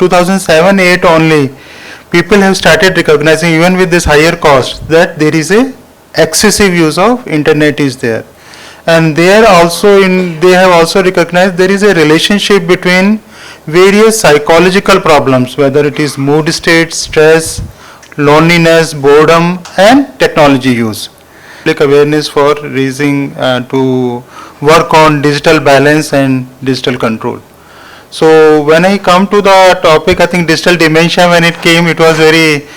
2007-8 only, people have started recognizing, even with this higher cost, that there is a excessive use of internet is there. And they have also recognized there is a relationship between various psychological problems, whether it is mood state, stress, loneliness, boredom, and technology use. Public awareness for raising to work on digital balance and digital control. So when I come to the topic, I think digital dementia, when it came, it was very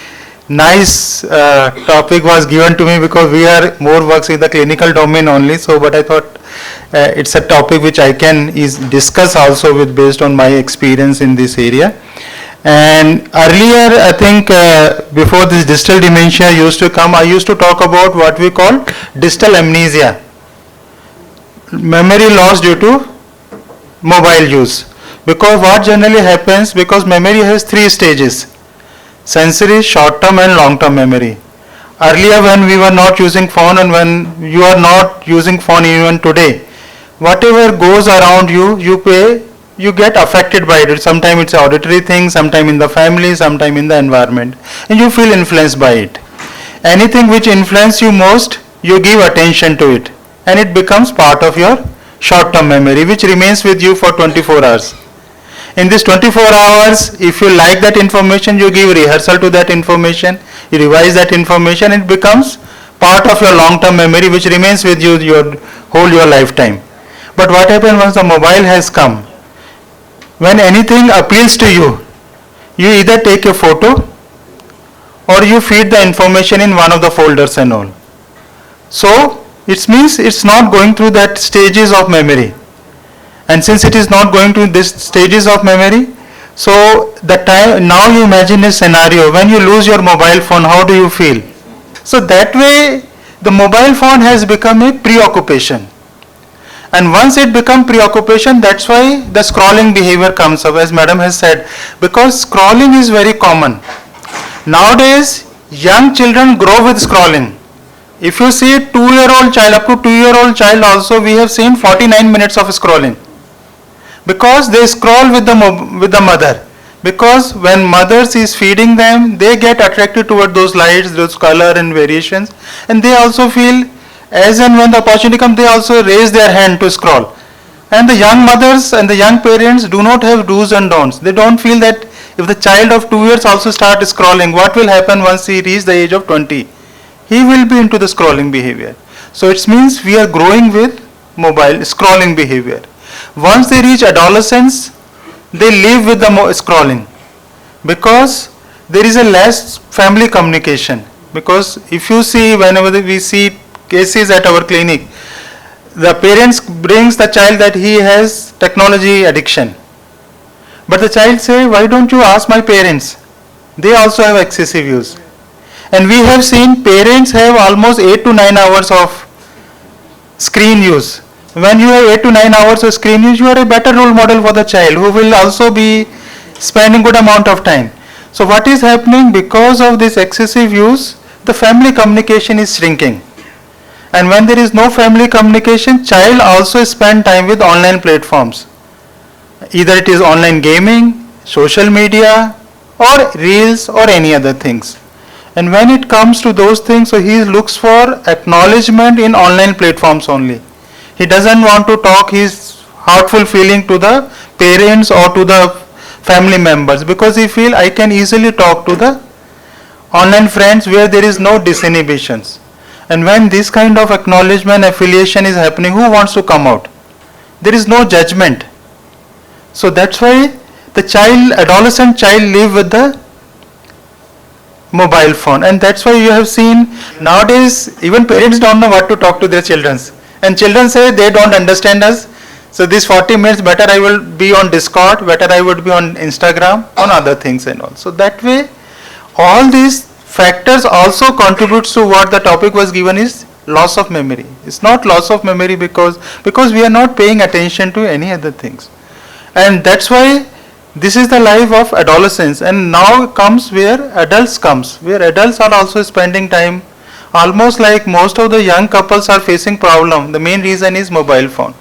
nice topic was given to me, because we are more works in the clinical domain only. So but I thought it's a topic which I can discuss also with based on my experience in this area. And earlier, I think before this digital dementia used to come, I used to talk about what we call digital amnesia, memory loss due to mobile use. Because what generally happens, because memory has three stages: sensory, short-term and long-term memory. Earlier, when we were not using phone, and when you are not using phone even today, whatever goes around you, you get affected by it. Sometimes it's an auditory thing, sometimes in the family, sometimes in the environment, and you feel influenced by it. Anything which influences you most, you give attention to it, and it becomes part of your short-term memory, which remains with you for 24 hours. In this 24 hours, if you like that information, you give rehearsal to that information, you revise that information, it becomes part of your long-term memory, which remains with you your lifetime. But what happens once the mobile has come? When anything appeals to you, you either take a photo or you feed the information in one of the folders and all. So it means it's not going through that stages of memory. And since it is not going to this stages of memory, so the time, now you imagine a scenario when you lose your mobile phone, how do you feel? So that way the mobile phone has become a preoccupation. And once it becomes preoccupation, that's why the scrolling behavior comes up, as madam has said, because scrolling is very common. Nowadays, young children grow with scrolling. If you see a 2-year-old child, up to 2-year-old child also, we have seen 49 minutes of scrolling. Because they scroll with the mother. Because when mothers is feeding them, they get attracted toward those lights, those color and variations, and they also feel, as and when the opportunity comes, they also raise their hand to scroll. And the young mothers and the young parents do not have do's and don'ts. They don't feel that if the child of 2 years also starts scrolling, what will happen once he reaches the age of 20? He will be into the scrolling behavior. So it means we are growing with mobile scrolling behavior. Once they reach adolescence, they live with the scrolling, because there is a less family communication. Because if you see, whenever we see cases at our clinic, the parents brings the child that he has technology addiction, but the child say, why don't you ask my parents? They also have excessive use. And we have seen parents have almost 8 to 9 hours of screen use. When you have 8 to 9 hours of screen use, you are a better role model for the child, who will also be spending good amount of time. So what is happening? Because of this excessive use, the family communication is shrinking. And when there is no family communication, child also spend time with online platforms. Either it is online gaming, social media, or reels, or any other things. And when it comes to those things, so he looks for acknowledgement in online platforms only. He doesn't want to talk his heartful feeling to the parents or to the family members, because he feel I can easily talk to the online friends where there is no disinhibitions. And when this kind of acknowledgement, affiliation is happening, who wants to come out? There is no judgment. So that's why the adolescent child live with the mobile phone. And that's why you have seen nowadays even parents don't know what to talk to their children. And children say they don't understand us. So these 40 minutes, better I will be on Discord, better I would be on Instagram, on other things and all. So that way, all these factors also contributes to what the topic was given is loss of memory. It's not loss of memory because we are not paying attention to any other things. And that's why this is the life of adolescence. And now comes where adults comes, where adults are also spending time. Almost like most of the young couples are facing problem. The main reason is mobile phone.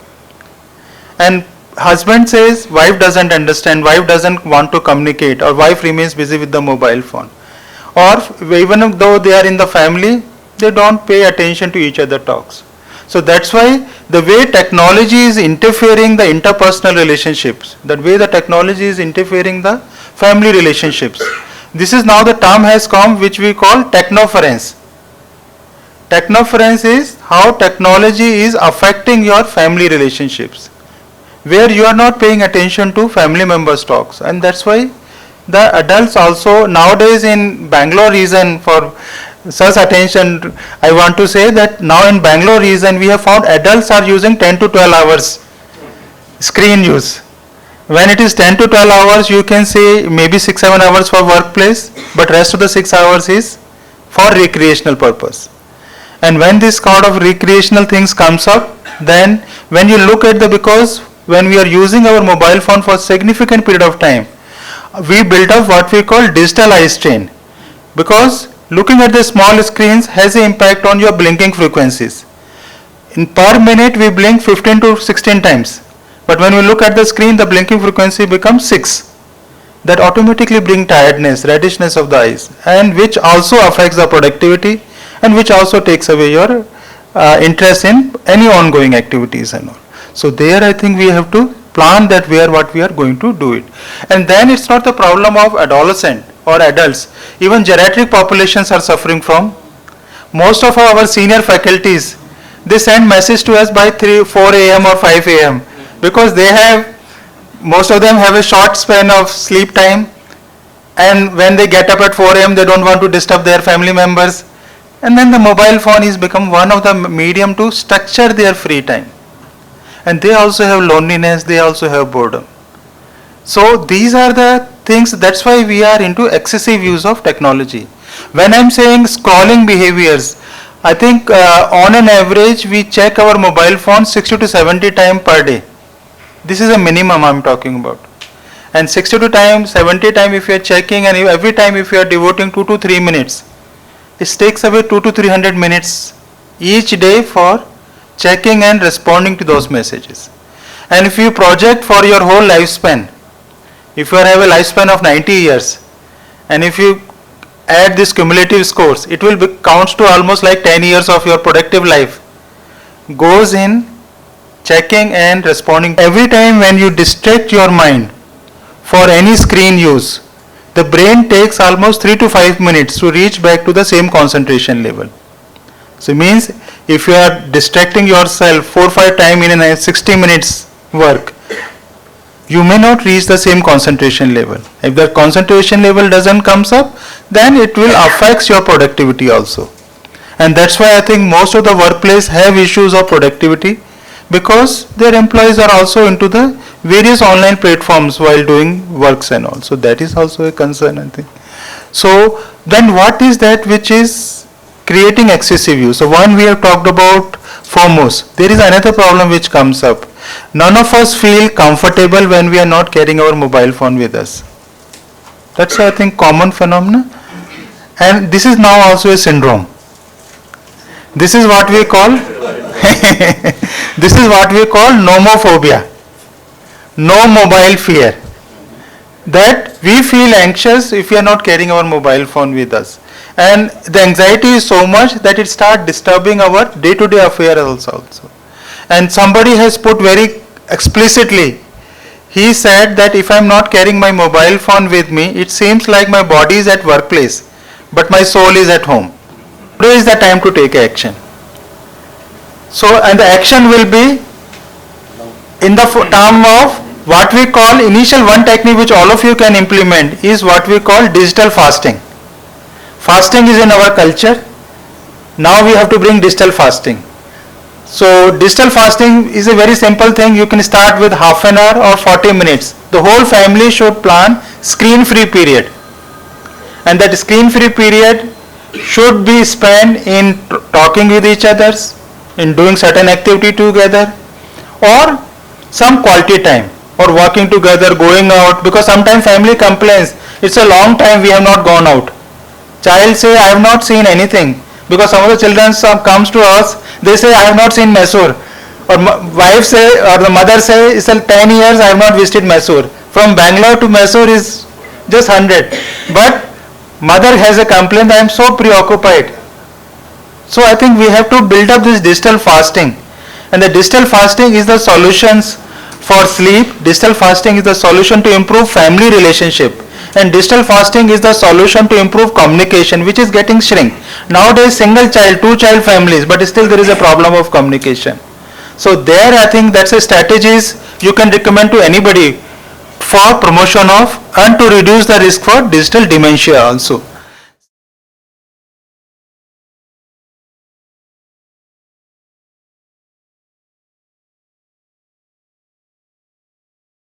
And husband says wife doesn't understand, wife doesn't want to communicate, or wife remains busy with the mobile phone, or even though they are in the family, they don't pay attention to each other talks. So that's why the way technology is interfering the interpersonal relationships, the way the technology is interfering the family relationships. This is now the term has come which we call technoference. Technoference is how technology is affecting your family relationships, where you are not paying attention to family members' talks, and that's why the adults also nowadays in Bangalore region, for such attention, I want to say that now in Bangalore region we have found adults are using 10 to 12 hours screen use. When it is 10 to 12 hours, you can say maybe 6-7 hours for workplace, but rest of the 6 hours is for recreational purpose. And when this kind of recreational things comes up, then when you look at the, because when we are using our mobile phone for significant period of time, we build up what we call digital eye strain, because looking at the small screens has an impact on your blinking frequencies. In per minute we blink 15 to 16 times, but when we look at the screen, the blinking frequency becomes 6. That automatically brings tiredness, reddishness of the eyes, and which also affects the productivity, and which also takes away your interest in any ongoing activities and all. So there I think we have to plan that where what we are going to do it. And then it's not the problem of adolescent or adults. Even geriatric populations are suffering from. Most of our senior faculties, they send message to us by 4 a.m. or 5 a.m. because they have, most of them have a short span of sleep time, and when they get up at 4 a.m. they don't want to disturb their family members, and then the mobile phone is become one of the medium to structure their free time. And they also have loneliness, they also have boredom. So these are the things, that's why we are into excessive use of technology. When I'm saying scrolling behaviors, I think on an average we check our mobile phone 60 to 70 times per day. This is a minimum I'm talking about. And 62 times, 70 times if you are checking, and every time if you are devoting 2 to 3 minutes, it takes away 2 to 300 minutes each day for checking and responding to those messages. And if you project for your whole lifespan, if you have a lifespan of 90 years, and if you add this cumulative scores, it will counts to almost like 10 years of your productive life goes in checking and responding. Every time when you distract your mind for any screen use, the brain takes almost 3 to 5 minutes to reach back to the same concentration level. So it means if you are distracting yourself 4 or 5 times in a 60 minutes work, you may not reach the same concentration level. If the concentration level doesn't comes up, then it will affect your productivity also. And that's why I think most of the workplace have issues of productivity, because their employees are also into the various online platforms while doing works and all. So that is also a concern, I think. So then what is that which is creating excessive use? So one we have talked about foremost. There is another problem which comes up. None of us feel comfortable when we are not carrying our mobile phone with us. That's, I think, common phenomena. And this is now also a syndrome. This is what we call this is what we call nomophobia. No mobile fear. That we feel anxious if we are not carrying our mobile phone with us. And the anxiety is so much that it starts disturbing our day-to-day affairs also. And somebody has put very explicitly, he said that if I am not carrying my mobile phone with me, it seems like my body is at workplace, but my soul is at home. Today is the time to take action. So, and the action will be in the term of what we call initial one technique which all of you can implement is what we call digital fasting. Fasting is in our culture. Now we have to bring digital fasting. So digital fasting is a very simple thing. You can start with half an hour or 40 minutes. The whole family should plan screen-free period. And that screen-free period should be spent in talking with each other, in doing certain activity together, or some quality time, or walking together, going out, because sometimes family complains, it's a long time we have not gone out. Child say, I have not seen anything, because some of the children comes to us, they say, I have not seen Mysore. or wife say, or the mother say, it's 10 years I have not visited Mysore. From Bangalore to Mysore is just 100. But mother has a complaint, I am so preoccupied. So I think we have to build up this digital fasting. And the digital fasting is the solutions for sleep. Digital fasting is the solution to improve family relationship. And digital fasting is the solution to improve communication, which is getting shrink. Nowadays, single child, two child families, but still there is a problem of communication. So there I think that's a strategies you can recommend to anybody for promotion of and to reduce the risk for digital dementia also.